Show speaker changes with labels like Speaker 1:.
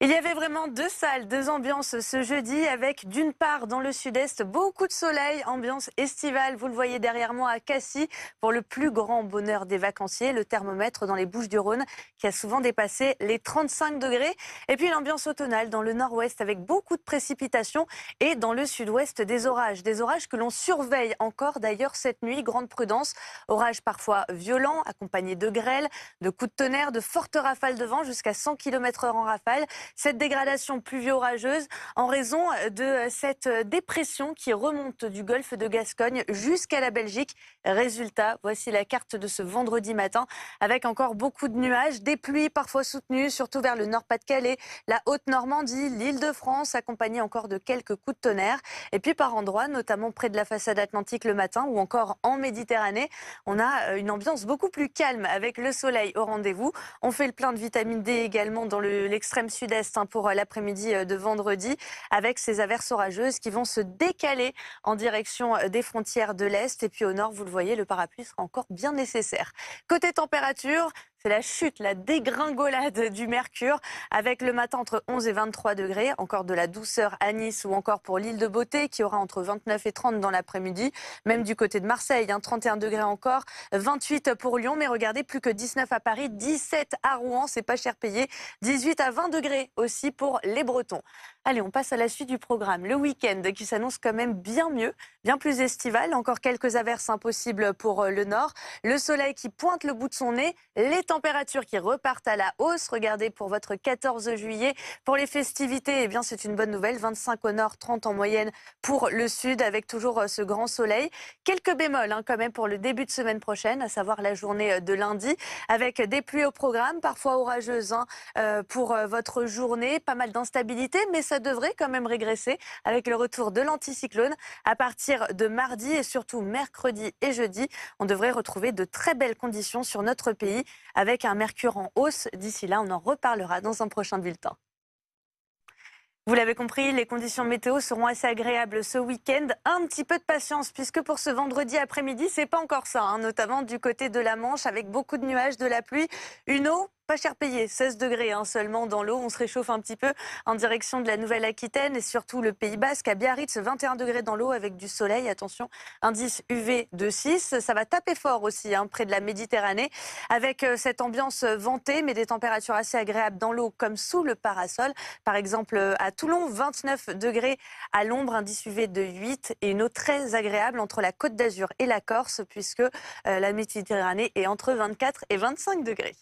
Speaker 1: Il y avait vraiment deux salles, deux ambiances ce jeudi avec d'une part dans le sud-est beaucoup de soleil, ambiance estivale, vous le voyez derrière moi à Cassis pour le plus grand bonheur des vacanciers, le thermomètre dans les Bouches-du-Rhône qui a souvent dépassé les 35 degrés. Et puis l'ambiance automnale dans le nord-ouest avec beaucoup de précipitations et dans le sud-ouest des orages que l'on surveille encore d'ailleurs cette nuit, grande prudence, orages parfois violents accompagnés de grêle, de coups de tonnerre, de fortes rafales de vent jusqu'à 100 km/h en rafale. Cette dégradation pluvio-orageuse en raison de cette dépression qui remonte du golfe de Gascogne jusqu'à la Belgique. Résultat, voici la carte de ce vendredi matin avec encore beaucoup de nuages, des pluies parfois soutenues, surtout vers le Nord-Pas-de-Calais, la Haute-Normandie, l'Île-de-France, accompagnée encore de quelques coups de tonnerre. Et puis par endroits, notamment près de la façade atlantique le matin ou encore en Méditerranée, on a une ambiance beaucoup plus calme avec le soleil au rendez-vous. On fait le plein de vitamine D également dans l'extrême sud-est pour l'après-midi de vendredi, avec ces averses orageuses qui vont se décaler en direction des frontières de l'Est. Et puis au nord, vous le voyez, le parapluie sera encore bien nécessaire. Côté température, c'est la chute, la dégringolade du mercure, avec le matin entre 11 et 23 degrés, encore de la douceur à Nice ou encore pour l'île de Beauté qui aura entre 29 et 30 dans l'après-midi, même du côté de Marseille, 31 degrés encore, 28 pour Lyon, mais regardez, plus que 19 à Paris, 17 à Rouen, c'est pas cher payé, 18 à 20 degrés aussi pour les Bretons. Allez, on passe à la suite du programme. Le week-end qui s'annonce quand même bien mieux, bien plus estival, encore quelques averses impossibles pour le nord, le soleil qui pointe le bout de son nez, les températures qui repartent à la hausse. Regardez pour votre 14 juillet. Pour les festivités, eh bien, c'est une bonne nouvelle. 25 au nord, 30 en moyenne pour le sud, avec toujours ce grand soleil. Quelques bémols quand même pour le début de semaine prochaine, à savoir la journée de lundi, avec des pluies au programme, parfois orageuses pour votre journée. Pas mal d'instabilité, mais ça devrait quand même régresser avec le retour de l'anticyclone. À partir de mardi et surtout mercredi et jeudi, on devrait retrouver de très belles conditions sur notre pays, avec un mercure en hausse. D'ici là, on en reparlera dans un prochain bulletin. Vous l'avez compris, les conditions météo seront assez agréables ce week-end. Un petit peu de patience, puisque pour ce vendredi après-midi, c'est pas encore ça, notamment du côté de la Manche, avec beaucoup de nuages, de la pluie, une eau pas cher payée, 16 degrés seulement dans l'eau. On se réchauffe un petit peu en direction de la Nouvelle-Aquitaine et surtout le Pays Basque. À Biarritz, 21 degrés dans l'eau avec du soleil. Attention, indice UV de 6. Ça va taper fort aussi près de la Méditerranée avec cette ambiance ventée, mais des températures assez agréables dans l'eau comme sous le parasol. Par exemple, à Toulon, 29 degrés à l'ombre, indice UV de 8 et une eau très agréable entre la Côte d'Azur et la Corse puisque la Méditerranée est entre 24 et 25 degrés.